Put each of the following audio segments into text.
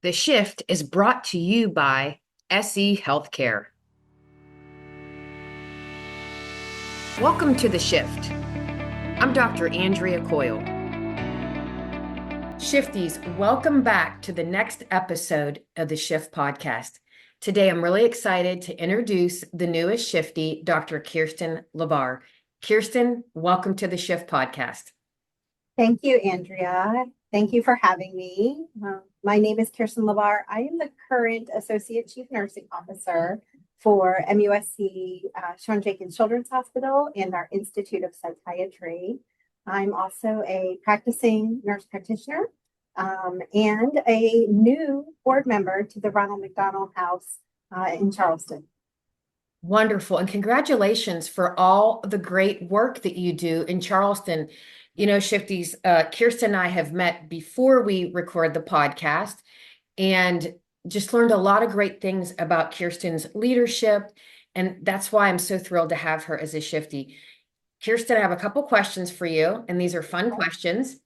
The Shift is brought to you by SE Healthcare. Welcome to The Shift. I'm Dr. Andrea Coyle. Shifties, welcome back to the next episode of the Shift podcast. Today, I'm really excited to introduce the newest Shifty, Dr. Kiersten Lebar. Kiersten, welcome to the Shift podcast. Thank you, Andrea. Thank you for having me. My name is Kiersten Lebar. I am the current Associate Chief Nursing Officer for MUSC Shawn Jenkins Children's Hospital and our Institute of Psychiatry. I'm also a practicing nurse practitioner and a new board member to the Ronald McDonald House in Charleston. Wonderful. And congratulations for all the great work that you do in Charleston. You know, Shifties, Kiersten and I have met before we record the podcast and just learned a lot of great things about Kiersten's leadership. And that's why I'm so thrilled to have her as a Shifty. Kiersten, I have a couple questions for you, and these are fun questions.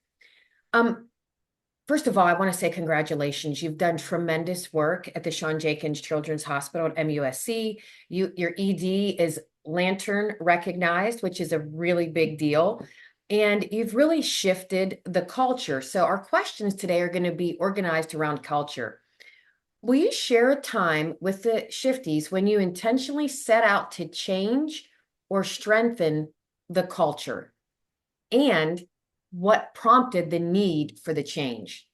First of all, I want to say congratulations. You've done tremendous work at the Shawn Jenkins Children's Hospital at MUSC. Your ED is Lantern recognized, which is a really big deal. And you've really shifted the culture. So our questions today are going to be organized around culture. Will you share a time with the Shifties when you intentionally set out to change or strengthen the culture? And what prompted the need for the change?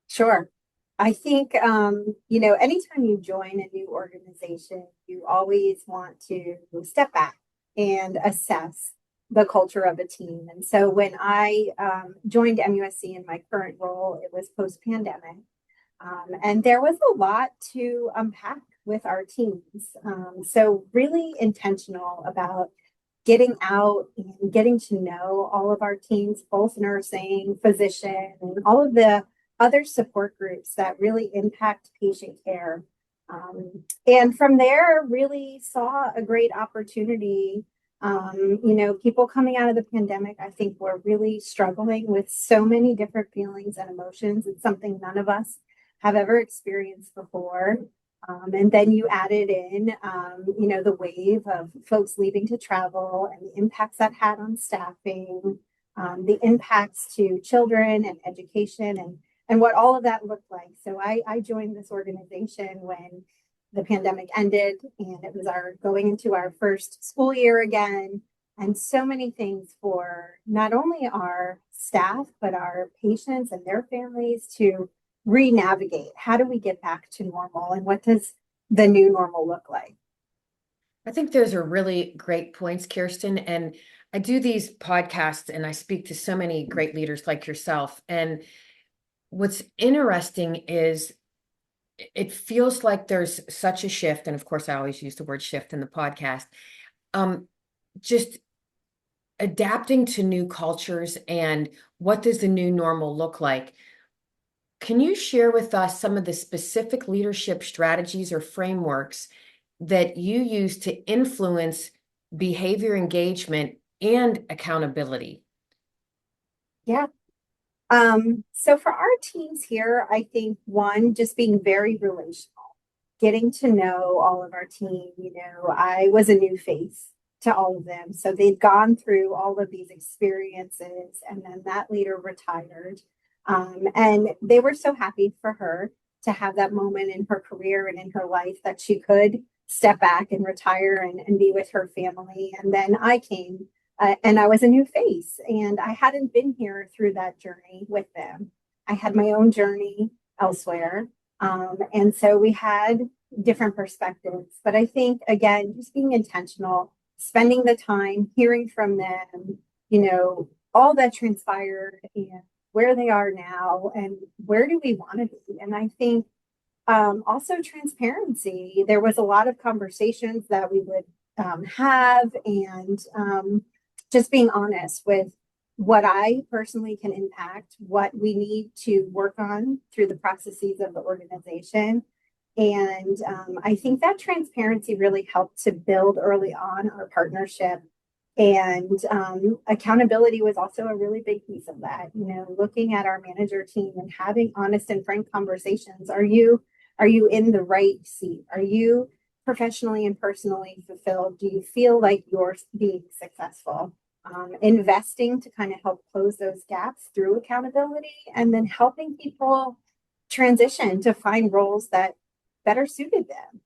Sure. I think, anytime you join a new organization, you always want to step back and assess the culture of a team. And so when I joined MUSC in my current role, it was post-pandemic. And there was a lot to unpack with our teams. So really intentional about getting out and getting to know all of our teams, both nursing, physician, and all of the other support groups that really impact patient care. And from there, really saw a great opportunity. People coming out of the pandemic, I think were really struggling with so many different feelings and emotions. It's something none of us have ever experienced before. And then you added in, the wave of folks leaving to travel and the impacts that had on staffing, the impacts to children and education and what all of that looked like. So I joined this organization when the pandemic ended and it was our going into our first school year again. And so many things for not only our staff, but our patients and their families to re-navigate. How do we get back to normal and what does the new normal look like? I think those are really great points, Kiersten. And I do these podcasts and I speak to so many great leaders like yourself. And what's interesting is it feels like there's such a shift. And of course, I always use the word shift in the podcast. Just adapting to new cultures and what does the new normal look like? Can you share with us some of the specific leadership strategies or frameworks that you use to influence behavior engagement and accountability? Yeah. So for our teams here, I think one, just being very relational, getting to know all of our team. I was a new face to all of them. So they'd gone through all of these experiences and then that leader retired. And they were so happy for her to have that moment in her career and in her life that she could step back and retire and be with her family. And then I came and I was a new face and I hadn't been here through that journey with them. I had my own journey elsewhere. And so we had different perspectives. But I think, again, just being intentional, spending the time, hearing from them, all that transpired and where they are now and where do we want to be. And I think also transparency. There was a lot of conversations that we would have and just being honest with what I personally can impact, what we need to work on through the processes of the organization. And I think that transparency really helped to build early on our partnership And accountability was also a really big piece of that. Looking at our manager team and having honest and frank conversations. Are you in the right seat? Are you professionally and personally fulfilled? Do you feel like you're being successful? Investing to kind of help close those gaps through accountability, and then helping people transition to find roles that better suited them.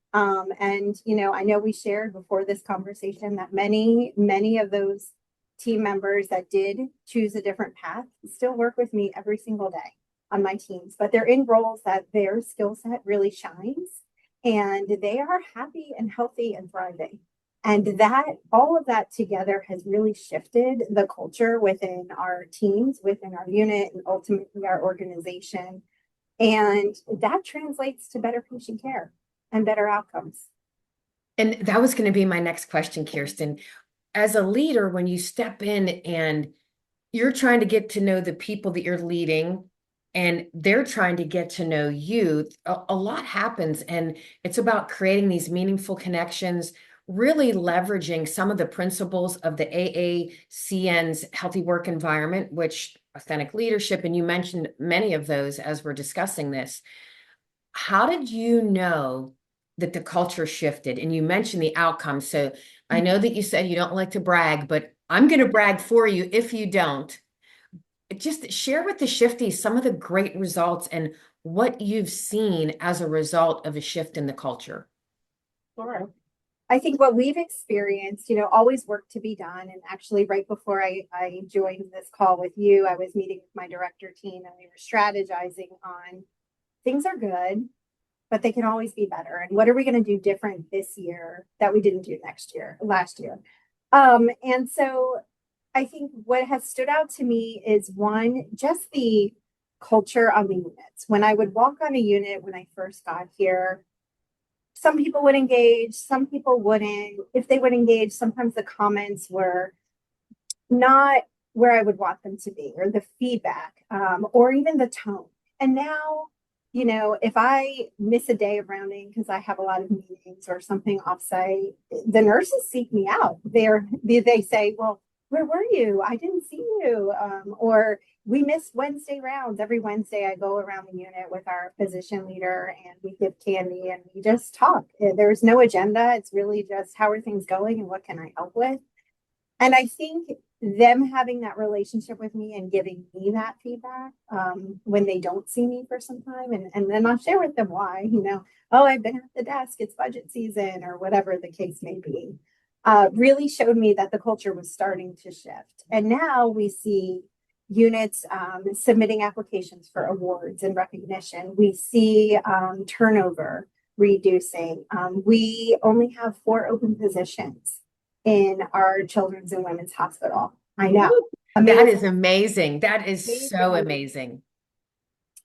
And I know we shared before this conversation that many of those team members that did choose a different path still work with me every single day on my teams, but they're in roles that their skill set really shines, and they are happy and healthy and thriving. And that all of that together has really shifted the culture within our teams, within our unit, and ultimately our organization. And that translates to better patient care and better outcomes. And that was going to be my next question, Kiersten. As a leader, when you step in and you're trying to get to know the people that you're leading, and they're trying to get to know you, a lot happens. And it's about creating these meaningful connections, really leveraging some of the principles of the AACN's healthy work environment, which authentic leadership, and you mentioned many of those as we're discussing this. How did you know that the culture shifted? And you mentioned the outcome. So I know that you said you don't like to brag, but I'm going to brag for you if you don't. Just share with the shifties some of the great results and what you've seen as a result of a shift in the culture. Sure. I think what we've experienced, always work to be done. And actually, right before I joined this call with you, I was meeting with my director team, and we were strategizing on things are good, but they can always be better. And what are we going to do different this year that we didn't do last year? And so I think what has stood out to me is one, just the culture on the units. When I would walk on a unit when I first got here, some people would engage, some people wouldn't. If they would engage, sometimes the comments were not where I would want them to be, or the feedback, or even the tone. And now, if I miss a day of rounding because I have a lot of meetings or something offsite, the nurses seek me out. They say, well, where were you? I didn't see you. Or we missed Wednesday rounds. Every Wednesday I go around the unit with our physician leader, and we give candy and we just talk. There's no agenda. It's really just how are things going and what can I help with? And I think them having that relationship with me and giving me that feedback when they don't see me for some time, and then I'll share with them why, oh, I've been at the desk, it's budget season, or whatever the case may be, really showed me that the culture was starting to shift. And now we see units submitting applications for awards and recognition. We see turnover reducing. We only have 4 open positions in our children's and women's hospital. I know. Amazing. That is amazing. That is so amazing.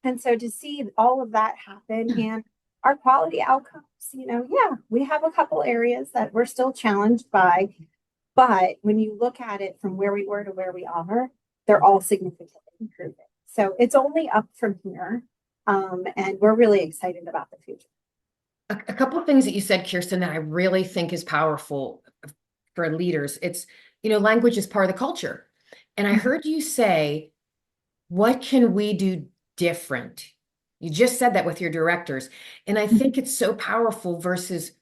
And so to see all of that happen and our quality outcomes, yeah, we have a couple areas that we're still challenged by, but when you look at it from where we were to where we are, they're all significantly improving. So it's only up from here. And we're really excited about the future. A couple of things that you said, Kiersten, that I really think is powerful for leaders. It's, language is part of the culture. And I heard you say, what can we do different? You just said that with your directors. And I think it's so powerful versus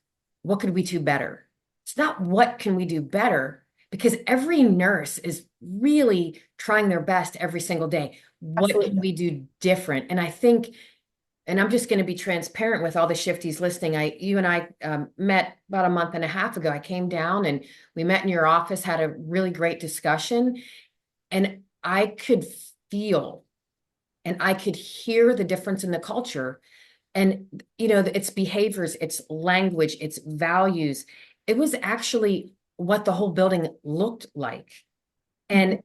what could we do better? It's not what can we do better, because every nurse is really trying their best every single day. What Absolutely. can we do different? And I think, and I'm just going to be transparent with all the shifties listening. You and I met about a month and a half ago. I came down and we met in your office, had a really great discussion, and I could feel and I could hear the difference in the culture. And, it's behaviors, it's language, it's values. It was actually what the whole building looked like. And,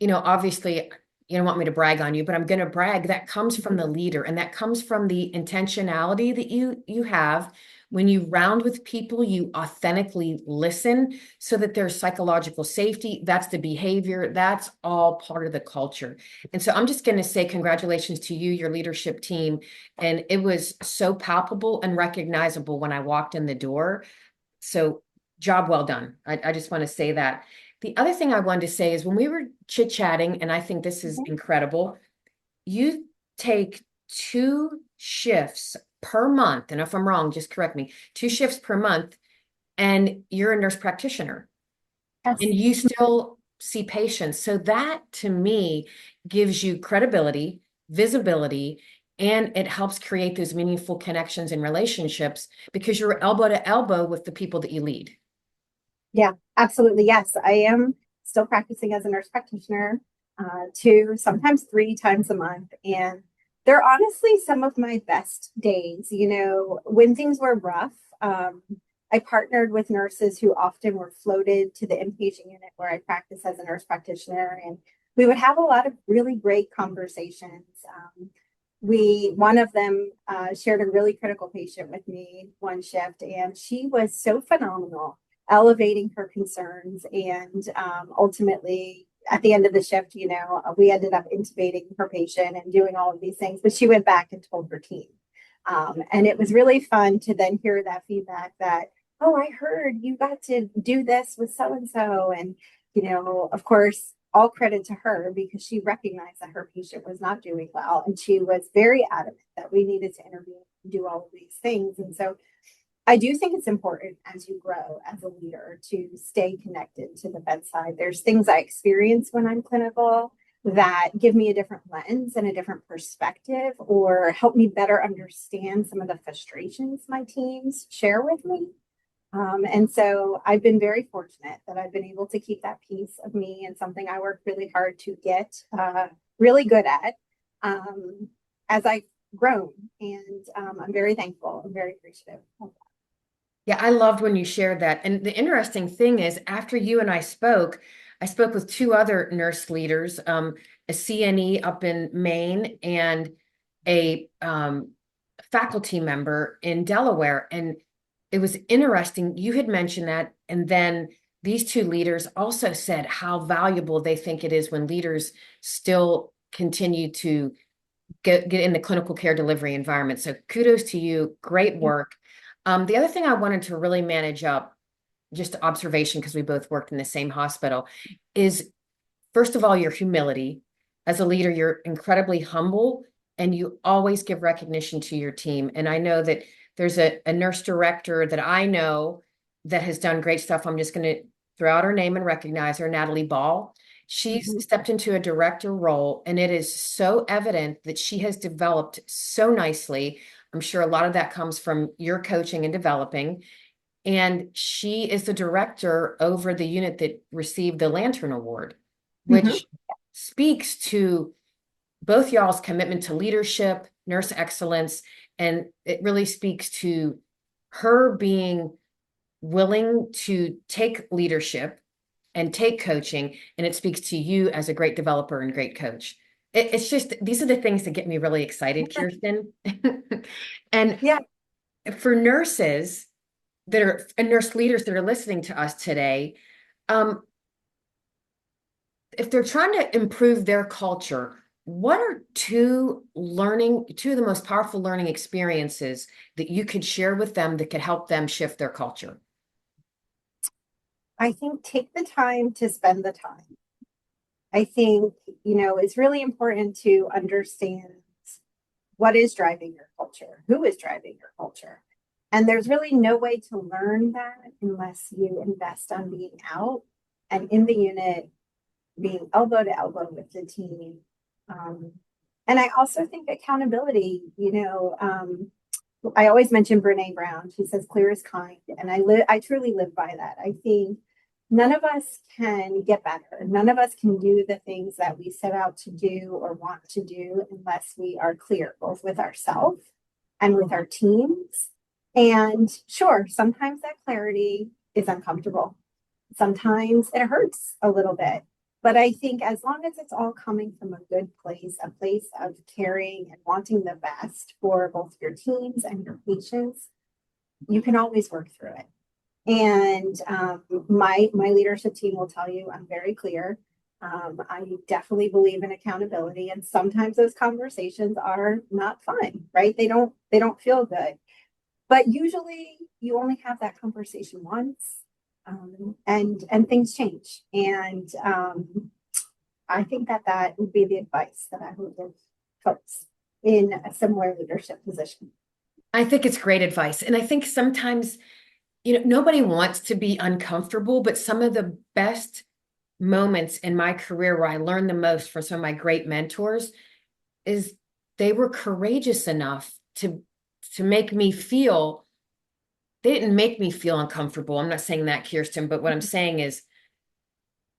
obviously, you don't want me to brag on you, but I'm going to brag. That comes from the leader, and that comes from the intentionality that you have. When you round with people, you authentically listen so that there's psychological safety. That's the behavior. That's all part of the culture. And so I'm just going to say congratulations to you, your leadership team. And it was so palpable and recognizable when I walked in the door. So job well done. I just want to say that. The other thing I wanted to say is when we were chit-chatting, and I think this is Mhm. incredible, you take 2 shifts per month, and if I'm wrong, just correct me, 2 shifts per month, and you're a nurse practitioner Yes. and you still see patients. So that to me gives you credibility, visibility, and it helps create those meaningful connections and relationships because you're elbow to elbow with the people that you lead. Yeah, absolutely. Yes, I am still practicing as a nurse practitioner, 2, sometimes 3 times a month. And they're honestly some of my best days. When things were rough, I partnered with nurses who often were floated to the inpatient unit where I practice as a nurse practitioner. And we would have a lot of really great conversations. One of them shared a really critical patient with me one shift, and she was so phenomenal elevating her concerns. And ultimately, at the end of the shift, we ended up intubating her patient and doing all of these things. But she went back and told her team. And it was really fun to then hear that feedback that, oh, I heard you got to do this with so and so. And, of course, all credit to her because she recognized that her patient was not doing well. And she was very adamant that we needed to intervene and do all of these things. And so I do think it's important as you grow as a leader to stay connected to the bedside. There's things I experience when I'm clinical that give me a different lens and a different perspective or help me better understand some of the frustrations my teams share with me. And so I've been very fortunate that I've been able to keep that piece of me and something I work really hard to get really good at as I've grown. And I'm very thankful. I'm very appreciative of Yeah, I loved when you shared that. And the interesting thing is, after you and I spoke with 2 other nurse leaders, a CNE up in Maine and a faculty member in Delaware. And it was interesting. You had mentioned that. And then these 2 leaders also said how valuable they think it is when leaders still continue to get in the clinical care delivery environment. So kudos to you. Great that. work. The other thing I wanted to really manage up, just observation, because we both worked in the same hospital, is first of all, your humility. As a leader, you're incredibly humble and you always give recognition to your team. And I know that there's a nurse director that I know that has done great stuff. I'm just going to throw out her name and recognize her, Natalie Ball. She's Mhm. stepped into a director role, and it is so evident that she has developed so nicely. I'm sure a lot of that comes from your coaching and developing. And she is the director over the unit that received the Lantern Award, Mhm. which speaks to both y'all's commitment to leadership, nurse excellence, and it really speaks to her being willing to take leadership and take coaching, and it speaks to you as a great developer and great coach. It's just these are the things that get me really excited, Kiersten. And Yeah. for nurses that are and nurse leaders that are listening to us today, um, if they're trying to improve their culture, what are two of the most powerful learning experiences that you could share with them that could help them shift their culture? I think take the time to spend the time. I think, it's really important to understand what is driving your culture, who is driving your culture. And there's really no way to learn that unless you invest on being out and in the unit, being elbow to elbow with the team. Um, and I also think accountability, I always mention Brene Brown. She says clear is kind. And I truly live by that. I think none of us can get better. None of us can do the things that we set out to do or want to do unless we are clear, both with ourselves and with our teams. And sure, sometimes that clarity is uncomfortable. Sometimes it hurts a little bit. But I think as long as it's all coming from a good place, a place of caring and wanting the best for both your teams and your patients, you can always work through it. And my leadership team will tell you I'm very clear. I definitely believe in accountability, and sometimes those conversations are not fun, right? They don't feel good, but usually you only have that conversation once. and things change. And I think that would be the advice that I would give folks in a similar leadership position. I think it's great advice. And I think sometimes, nobody wants to be uncomfortable, but some of the best moments in my career where I learned the most from some of my great mentors is they were courageous enough to make me feel, they didn't make me feel uncomfortable. I'm not saying that, Kiersten, but what I'm saying is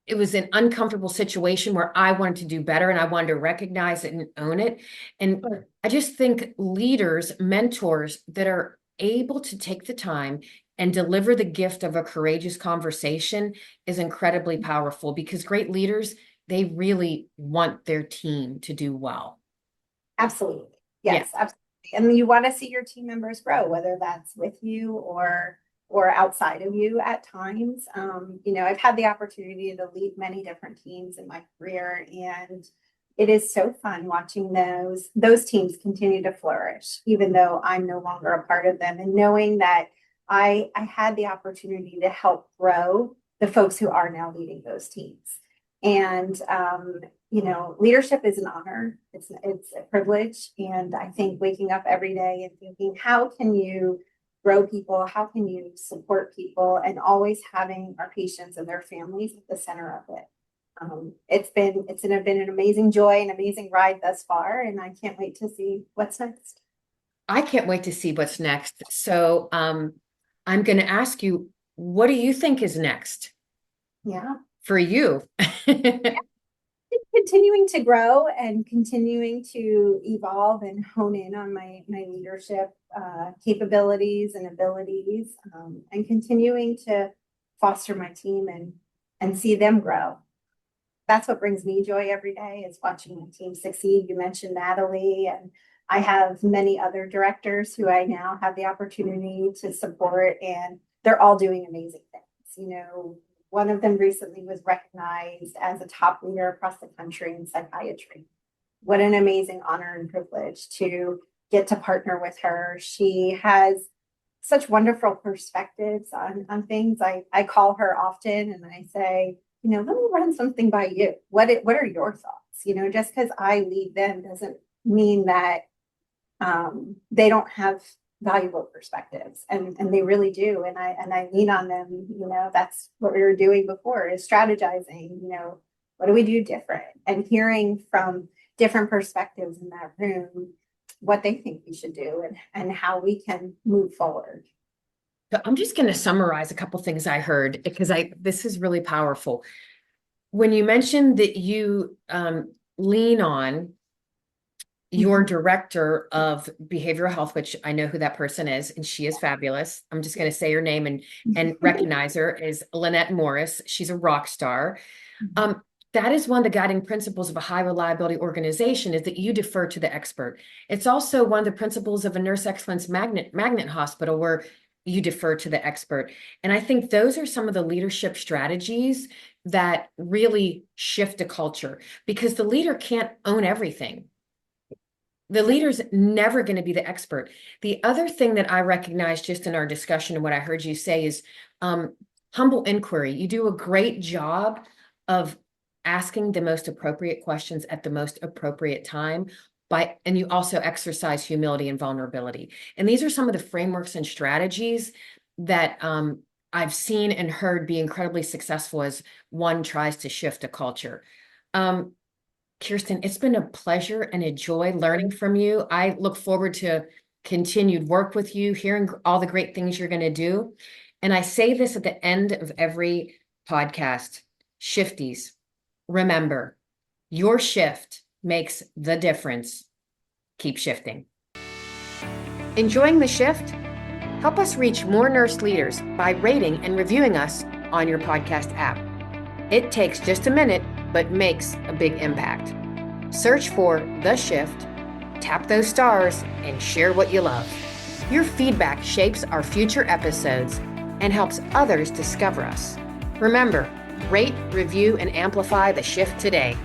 it was an uncomfortable situation where I wanted to do better and I wanted to recognize it and own it. And I just think leaders, mentors that are able to take the time and deliver the gift of a courageous conversation is incredibly powerful, because great leaders, they really want their team to do well. Absolutely. Yes, yeah. Absolutely. And you want to see your team members grow, whether that's with you or outside of you at times. I've had the opportunity to lead many different teams in my career, and it is so fun watching those teams continue to flourish, even though I'm no longer a part of them, and knowing that I had the opportunity to help grow the folks who are now leading those teams. And leadership is an honor. It's a privilege. And I think waking up every day and thinking, how can you grow people? How can you support people? And always having our patients and their families at the center of it. It's been an amazing joy, an amazing ride thus far. And I can't wait to see what's next. I can't wait to see what's next. So I'm going to ask you, what do you think is next? Yeah. For you. Yeah. Continuing to grow and continuing to evolve and hone in on my leadership capabilities and abilities, and continuing to foster my team and see them grow. That's what brings me joy every day, is watching my team succeed. You mentioned Natalie, and I have many other directors who I now have the opportunity to support, and they're all doing amazing things. One of them recently was recognized as a top leader across the country in psychiatry. What an amazing honor and privilege to get to partner with her. She has such wonderful perspectives on things. I call her often and I say, let me run something by you. What are your thoughts? Just because I lead them doesn't mean that they don't have valuable perspectives, and they really do. And I lean on them. That's what we were doing before, is strategizing, what do we do different, and hearing from different perspectives in that room, what they think we should do and how we can move forward. So I'm just going to summarize a couple things I heard, because this is really powerful. When you mentioned that you lean on your director of behavioral health, which I know who that person is, and she is fabulous. I'm just going to say her name and recognize her, is Lynette Morris. She's a rock star. That is one of the guiding principles of a high reliability organization, is that you defer to the expert. It's also one of the principles of a nurse excellence magnet hospital, where you defer to the expert. And I think those are some of the leadership strategies that really shift a culture, because the leader can't own everything. The leader's never going to be the expert. The other thing that I recognize just in our discussion and what I heard you say is humble inquiry. You do a great job of asking the most appropriate questions at the most appropriate time, and you also exercise humility and vulnerability. And these are some of the frameworks and strategies that I've seen and heard be incredibly successful as one tries to shift a culture. Kiersten, it's been a pleasure and a joy learning from you. I look forward to continued work with you, hearing all the great things you're going to do. And I say this at the end of every podcast: shifties, remember, your shift makes the difference. Keep shifting. Enjoying the shift? Help us reach more nurse leaders by rating and reviewing us on your podcast app. It takes just a minute, but makes a big impact. Search for The Shift, tap those stars, and share what you love. Your feedback shapes our future episodes and helps others discover us. Remember, rate, review, and amplify The Shift today.